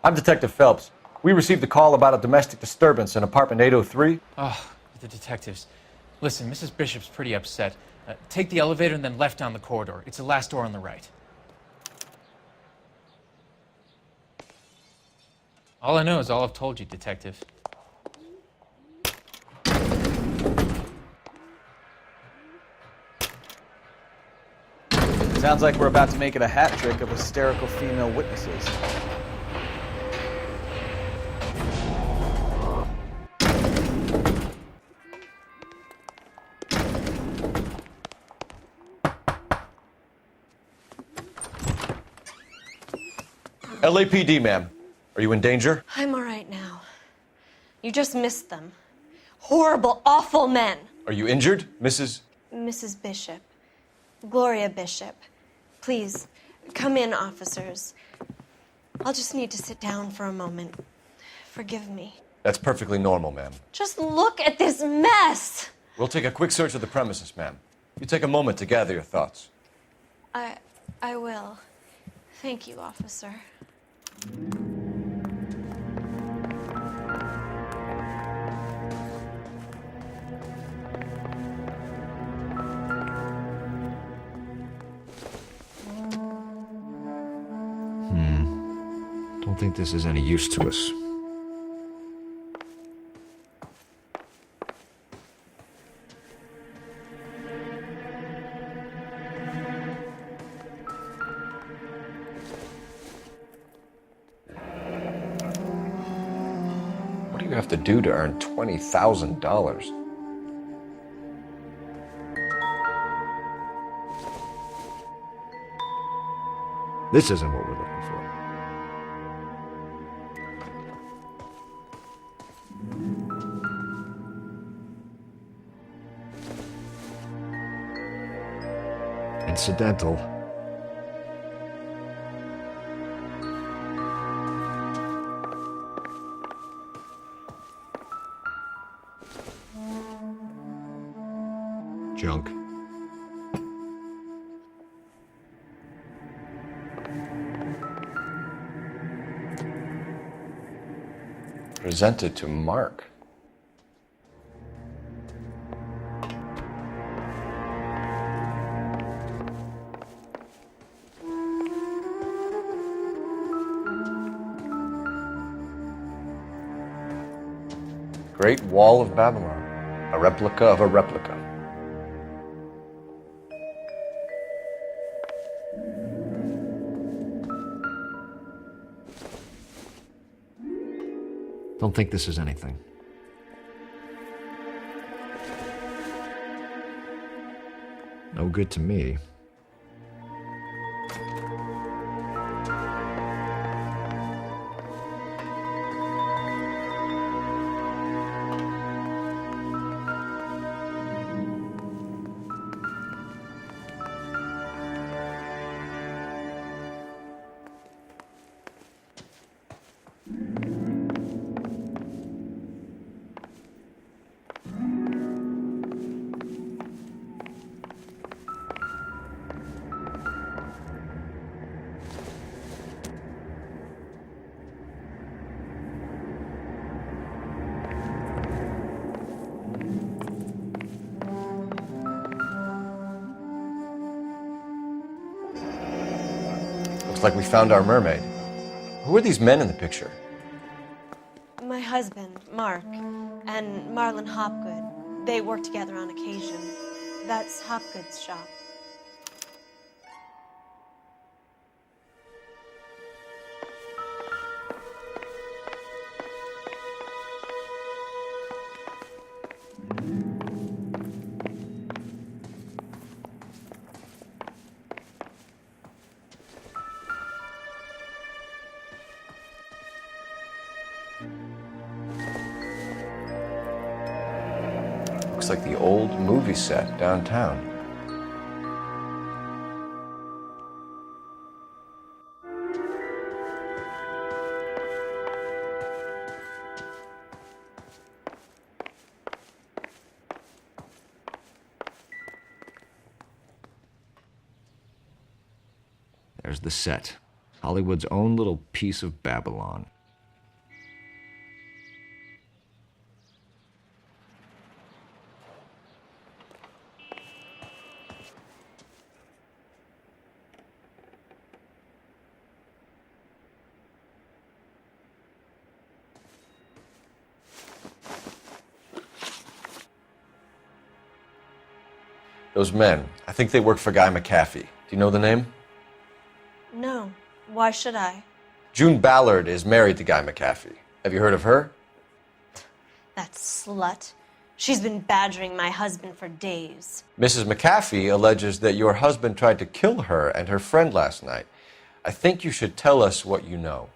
I'm Detective Phelps. We received a call about a domestic disturbance in apartment 803. Oh, the detectives. Listen, Mrs. Bishop's pretty upset. Take the elevator and then left down the corridor. It's the last door on the right. All I know is all I've told you, Detective. Sounds like we're about to make it a hat trick of hysterical female witnesses. LAPD, ma'am. Are you in danger? I'm all right now. You just missed them. Horrible, awful men. Are you injured, Mrs.? Mrs. Bishop. Gloria Bishop. Please, come in, officers. I'll just need to sit down for a moment. Forgive me. That's perfectly normal, ma'am. Just look at this mess! We'll take a quick search of the premises, ma'am. You take a moment to gather your thoughts. I will. Thank you, officer. Don't think this is any use to us. What do you have to do to earn $20,000? This isn't what we're looking for. Incidental. Junk. Presented to Mark. Great Wall of Babylon, a replica of a replica. Don't think this is anything. No good to me. Looks like we found our mermaid. Who are these men in the picture? My husband, Mark, and Marlon Hopgood. They work together on occasion. That's Hopgood's shop. Looks like the old movie set downtown. There's the set. Hollywood's own little piece of Babylon. Those men, I think they work for Guy McAfee. Do you know the name? No. Why should I? June Ballard is married to Guy McAfee. Have you heard of her? That slut. She's been badgering my husband for days. Mrs. McAfee alleges that your husband tried to kill her and her friend last night. I think you should tell us what you know.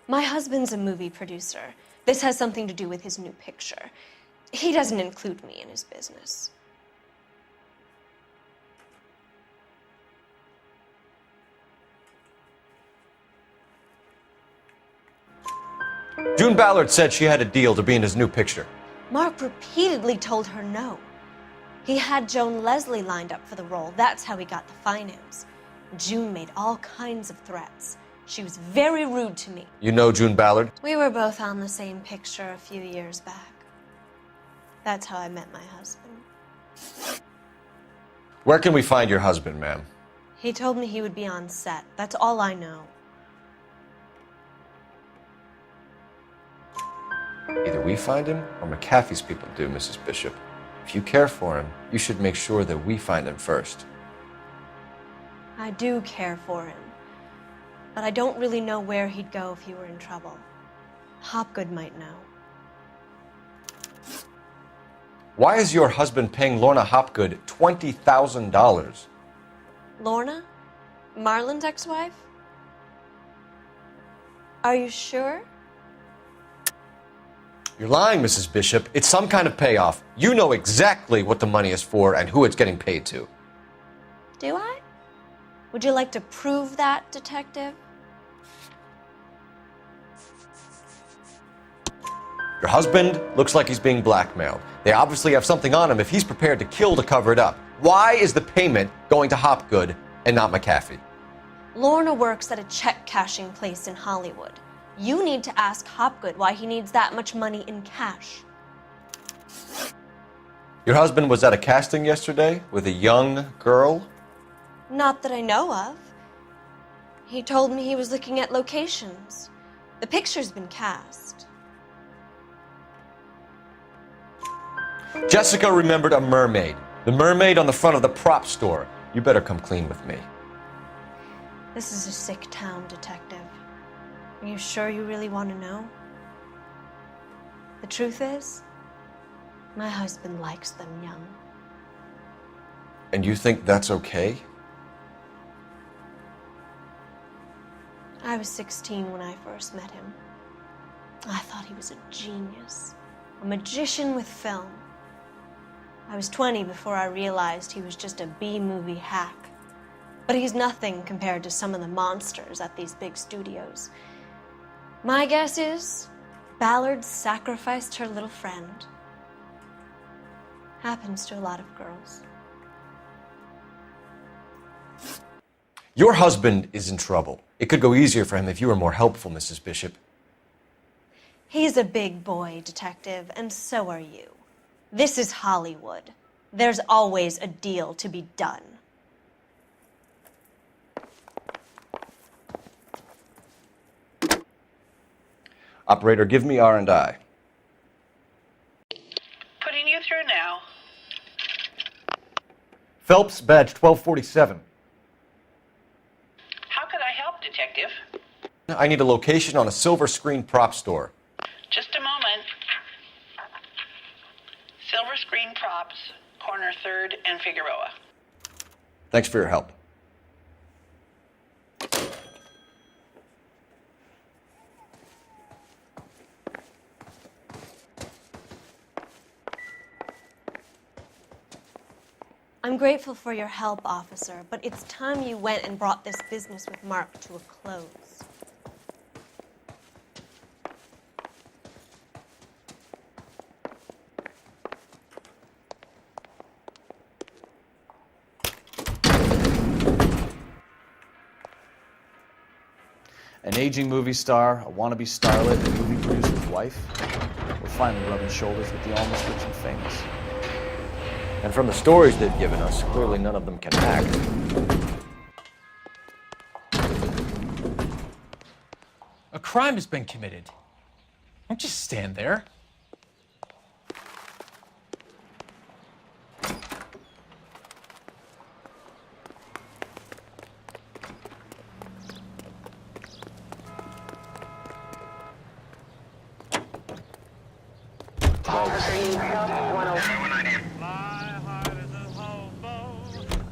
My husband's a movie producer. This has something to do with his new picture. He doesn't include me in his business. June Ballard said she had a deal to be in his new picture. Mark repeatedly told her no. He had Joan Leslie lined up for the role. That's how he got the finance. June made all kinds of threats. She was very rude to me. You know June Ballard? We were both on the same picture a few years back. That's how I met my husband. Where can we find your husband, ma'am? He told me he would be on set. That's all I know. Either we find him or McAfee's people do, Mrs. Bishop. If you care for him, you should make sure that we find him first. I do care for him, but I don't really know where he'd go if he were in trouble. Hopgood might know. Why is your husband paying Lorna Hopgood $20,000? Lorna? Marlon's ex-wife? Are you sure? You're lying, Mrs. Bishop. It's some kind of payoff. You know exactly what the money is for and who it's getting paid to. Do I? Would you like to prove that, detective? Your husband looks like he's being blackmailed. They obviously have something on him if he's prepared to kill to cover it up. Why is the payment going to Hopgood and not McAfee? Lorna works at a check-cashing place in Hollywood. You need to ask Hopgood why he needs that much money in cash. Your husband was at a casting yesterday with a young girl? Not that I know of. He told me he was looking at locations. The picture's been cast. Jessica remembered a mermaid. The mermaid on the front of the prop store. You better come clean with me. This is a sick town, detective. Are you sure you really want to know? The truth is, my husband likes them young. And you think that's okay? I was 16 when I first met him. I thought he was a genius, a magician with film. I was 20 before I realized he was just a B-movie hack. But he's nothing compared to some of the monsters at these big studios. My guess is Ballard sacrificed her little friend. Happens to a lot of girls. Your husband is in trouble. It could go easier for him if you were more helpful, Mrs. Bishop. He's a big boy, detective, and so are you. This is Hollywood. There's always a deal to be done. Operator, give me R&I. Putting you through now. Phelps, badge 1247. How could I help, Detective? I need a location on a silver screen prop store. Just a moment. Silver Screen Props, corner 3rd and Figueroa. Thanks for your help. I'm grateful for your help, officer, but it's time you went and brought this business with Mark to a close. An aging movie star, a wannabe starlet, and movie producer's wife. We're finally rubbing shoulders with the almost rich and famous. And from the stories they've given us, clearly none of them can act. A crime has been committed. Don't just stand there.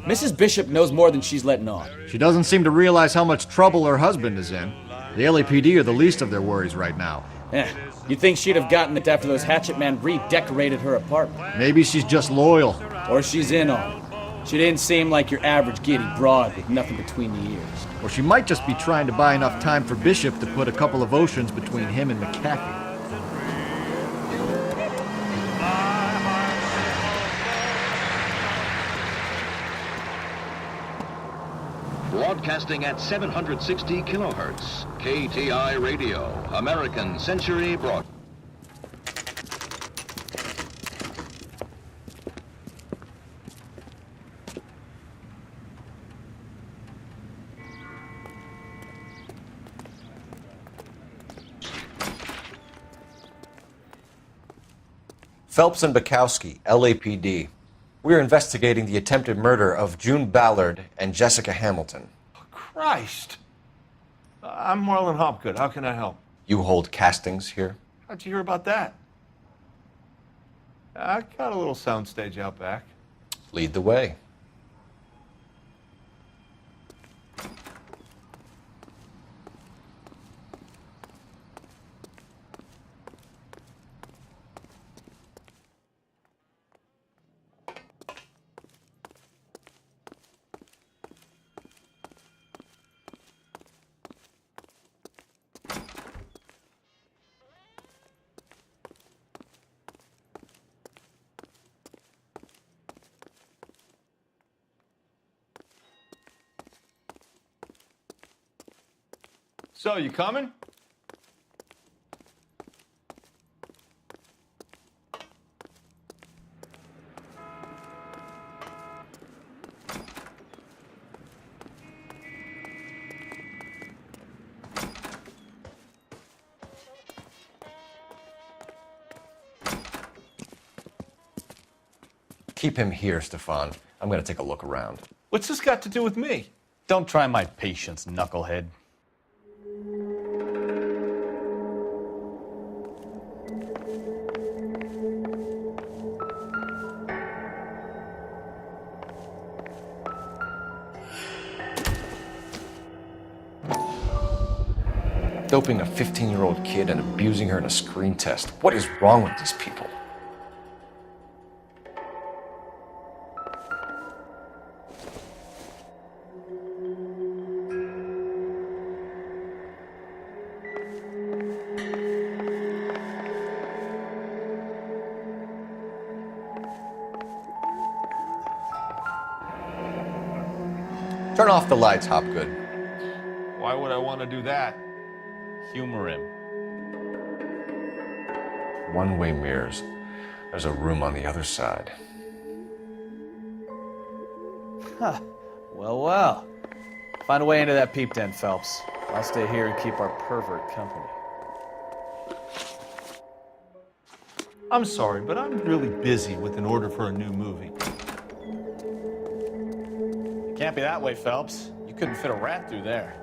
Mrs. Bishop knows more than she's letting on. She doesn't seem to realize how much trouble her husband is in. The LAPD are the least of their worries right now. You'd think she'd have gotten it after those hatchet men redecorated her apartment. Maybe she's just loyal. Or she's in on it. She didn't seem like your average giddy broad with nothing between the ears. Or she might just be trying to buy enough time for Bishop to put a couple of oceans between him and McAfee. Broadcasting at 760 kilohertz, KTI Radio, American Century Broad. Phelps and Bukowski, LAPD. We're investigating the attempted murder of June Ballard and Jessica Hamilton. Christ. I'm Marlon Hopgood. How can I help? You hold castings here? How'd you hear about that? I got a little soundstage out back. Lead the way. So, you coming? Keep him here, Stefan. I'm going to take a look around. What's this got to do with me? Don't try my patience, knucklehead. Doping a 15-year-old kid and abusing her in a screen test. What is wrong with these people? Turn off the lights, Hopgood. Why would I want to do that? Humor him. One-way mirrors. There's a room on the other side. Huh. Well. Find a way into that peep den, Phelps. I'll stay here and keep our pervert company. I'm sorry, but I'm really busy with an order for a new movie. It can't be that way, Phelps. You couldn't fit a rat through there.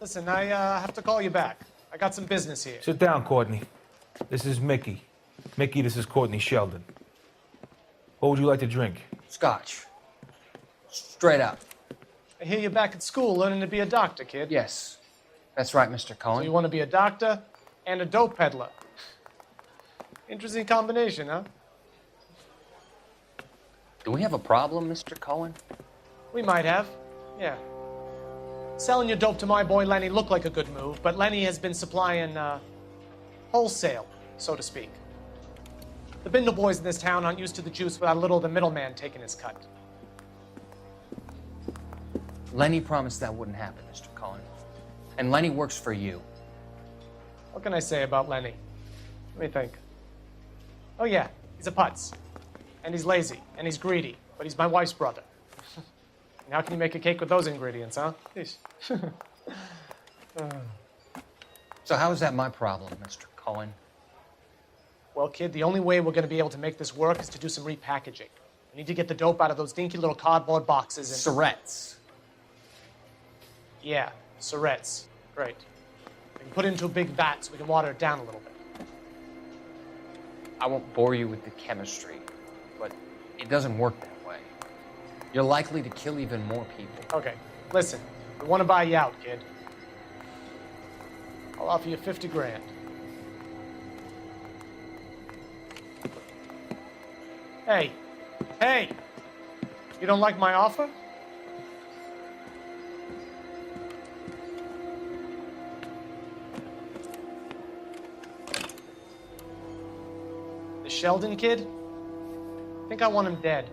Listen, I have to call you back. I got some business here. Sit down, Courtney. This is Mickey. Mickey, this is Courtney Sheldon. What would you like to drink? Scotch. Straight up. I hear you're back at school learning to be a doctor, kid. Yes. That's right, Mr. Cohen. So you want to be a doctor and a dope peddler. Interesting combination, huh? Do we have a problem, Mr. Cohen? We might have, yeah. Selling your dope to my boy Lenny looked like a good move, but Lenny has been supplying, wholesale, so to speak. The Bindle boys in this town aren't used to the juice without a little of the middleman taking his cut. Lenny promised that wouldn't happen, Mr. Cohen. And Lenny works for you. What can I say about Lenny? Let me think. Oh yeah, he's a putz. And he's lazy, and he's greedy, but he's my wife's brother. And how can you make a cake with those ingredients, huh? Jeez. So how is that my problem, Mr. Cohen? Well, kid, the only way we're going to be able to make this work is to do some repackaging. We need to get the dope out of those dinky little cardboard boxes and... Surrettes. Yeah, Surrettes. Great. We can put it into a big vat so we can water it down a little bit. I won't bore you with the chemistry, but it doesn't work that way. You're likely to kill even more people. Okay, listen. We want to buy you out, kid. I'll offer you 50 grand. Hey. Hey! You don't like my offer? The Sheldon kid? I think I want him dead.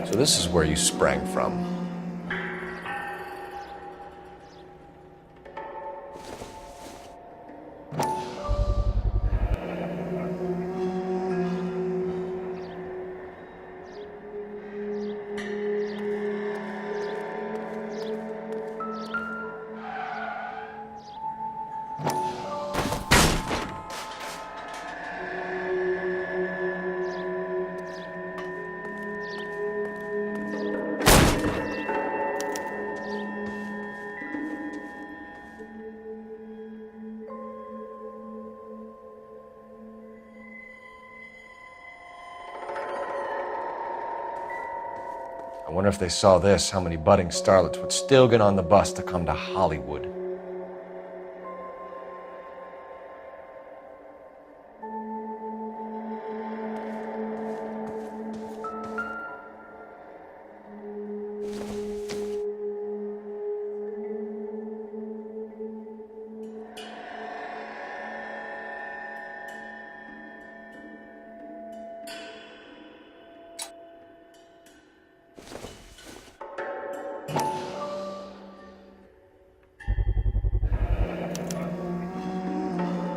So this is where you sprang from. I wonder if they saw this, how many budding starlets would still get on the bus to come to Hollywood.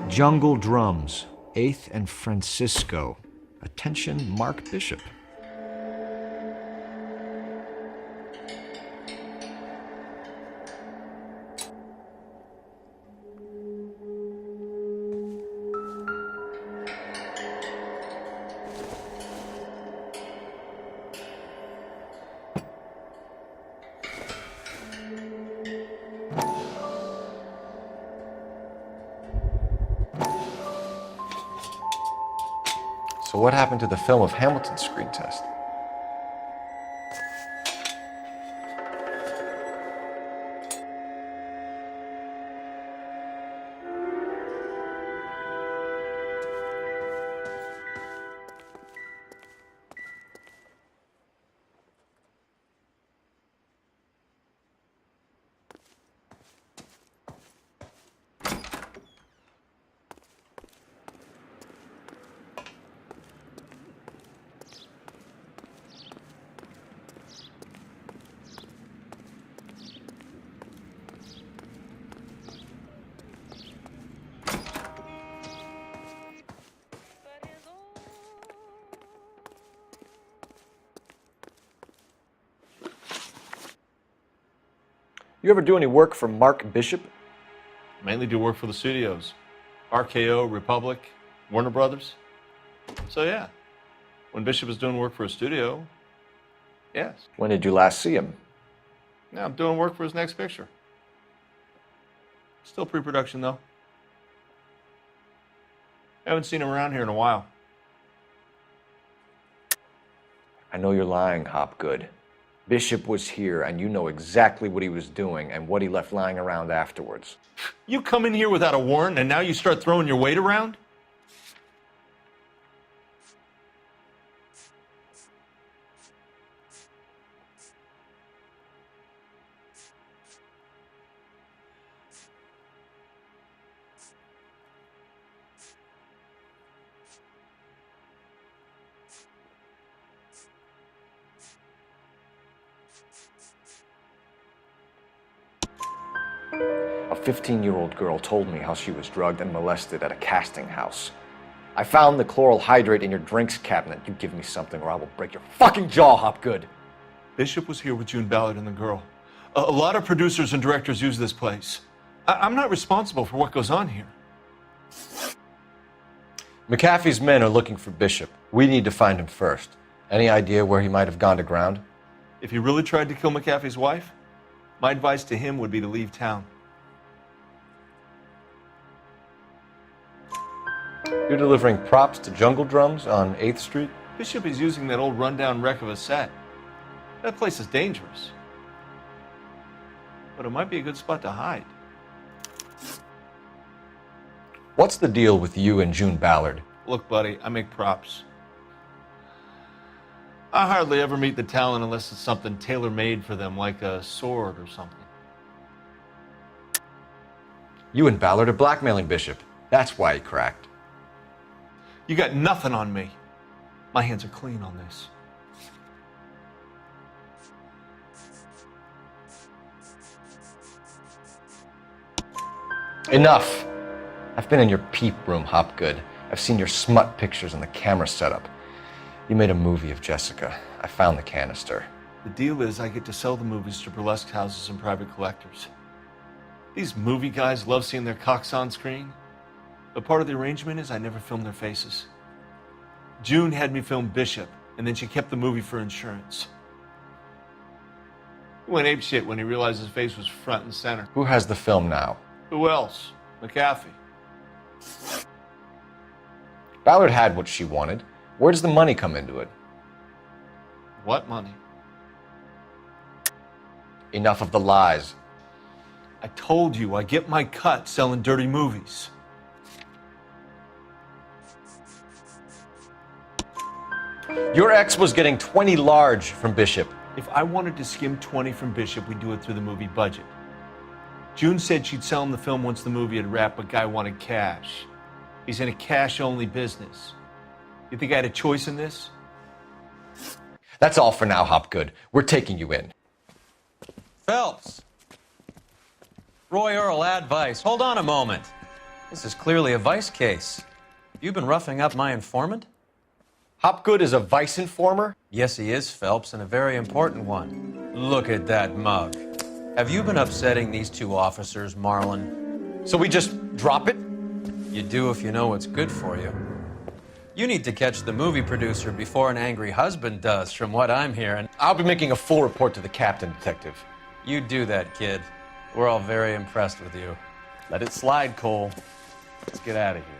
Jungle Drums, 8th and Francisco. Attention, Mark Bishop. So what happened to the film of Hamilton's screen test? You ever do any work for Mark Bishop? Mainly do work for the studios. RKO, Republic, Warner Brothers. So yeah, when Bishop is doing work for a studio, yes. When did you last see him? Now I'm doing work for his next picture. Still pre-production though. Haven't seen him around here in a while. I know you're lying, Hopgood. Bishop was here, and you know exactly what he was doing and what he left lying around afterwards. You come in here without a warrant, and now you start throwing your weight around? A 15-year-old girl told me how she was drugged and molested at a casting house. I found the chloral hydrate in your drinks cabinet. You give me something or I will break your fucking jaw, Hopgood. Bishop was here with June Ballard and the girl. A lot of producers and directors use this place. I'm not responsible for what goes on here. McAfee's men are looking for Bishop. We need to find him first. Any idea where he might have gone to ground? If he really tried to kill McAfee's wife, my advice to him would be to leave town. You're delivering props to Jungle Drums on 8th Street? Bishop is using that old rundown wreck of a set. That place is dangerous. But it might be a good spot to hide. What's the deal with you and June Ballard? Look, buddy, I make props. I hardly ever meet the talent unless it's something tailor-made for them, like a sword or something. You and Ballard are blackmailing Bishop. That's why he cracked. You got nothing on me. My hands are clean on this. Enough! I've been in your peep room, Hopgood. I've seen your smut pictures and the camera setup. You made a movie of Jessica. I found the canister. The deal is I get to sell the movies to burlesque houses and private collectors. These movie guys love seeing their cocks on screen. But part of the arrangement is I never film their faces. June had me film Bishop, and then she kept the movie for insurance. He went apeshit when he realized his face was front and center. Who has the film now? Who else? McAfee. Ballard had what she wanted. Where does the money come into it? What money? Enough of the lies. I told you I get my cut selling dirty movies. Your ex was getting 20 large from Bishop. If I wanted to skim 20 from Bishop, we'd do it through the movie budget. June said she'd sell him the film once the movie had wrapped, but Guy wanted cash. He's in a cash-only business. You think I had a choice in this? That's all for now, Hopgood. We're taking you in. Phelps. Roy Earl, ad vice. Hold on a moment. This is clearly a vice case. You've been roughing up my informant? Hopgood is a vice informer? Yes, he is, Phelps, and a very important one. Look at that mug. Have you been upsetting these two officers, Marlon? So we just drop it? You do if you know what's good for you. You need to catch the movie producer before an angry husband does, from what I'm hearing. I'll be making a full report to the captain, Detective. You do that, kid. We're all very impressed with you. Let it slide, Cole. Let's get out of here.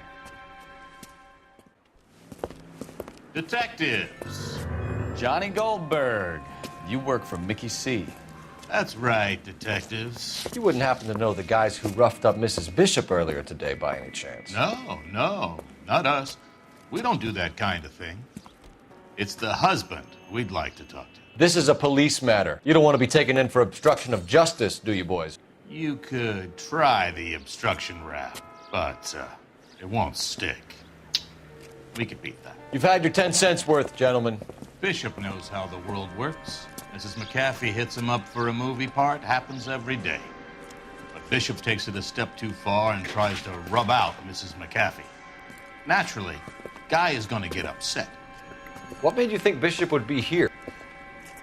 Detectives. Johnny Goldberg. You work for Mickey C. That's right, detectives. You wouldn't happen to know the guys who roughed up Mrs. Bishop earlier today by any chance? No, not us. We don't do that kind of thing. It's the husband we'd like to talk to. This is a police matter. You don't want to be taken in for obstruction of justice, do you, boys? You could try the obstruction rap, but it won't stick. We could beat that. You've had your 10 cents worth, gentlemen. Bishop knows how the world works. Mrs. McAfee hits him up for a movie part, happens every day. But Bishop takes it a step too far and tries to rub out Mrs. McAfee. Naturally, Guy is going to get upset. What made you think Bishop would be here?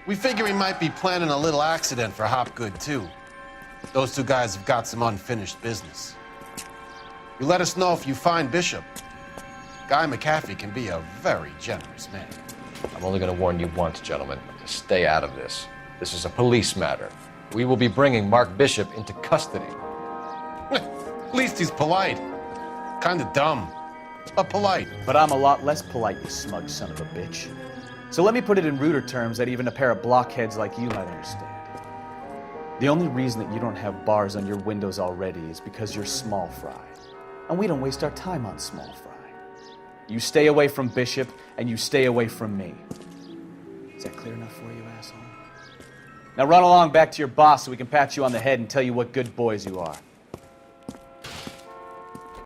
We figure he might be planning a little accident for Hopgood, too. Those two guys have got some unfinished business. You let us know if you find Bishop. Guy McAfee can be a very generous man. I'm only going to warn you once, gentlemen, to stay out of this. This is a police matter. We will be bringing Mark Bishop into custody. At least he's polite. Kind of dumb, but polite. But I'm a lot less polite, you smug son of a bitch. So let me put it in ruder terms that even a pair of blockheads like you might understand. The only reason that you don't have bars on your windows already is because you're small fry. And we don't waste our time on small fry. You stay away from Bishop, and you stay away from me. Is that clear enough for you, asshole? Now run along back to your boss so we can pat you on the head and tell you what good boys you are.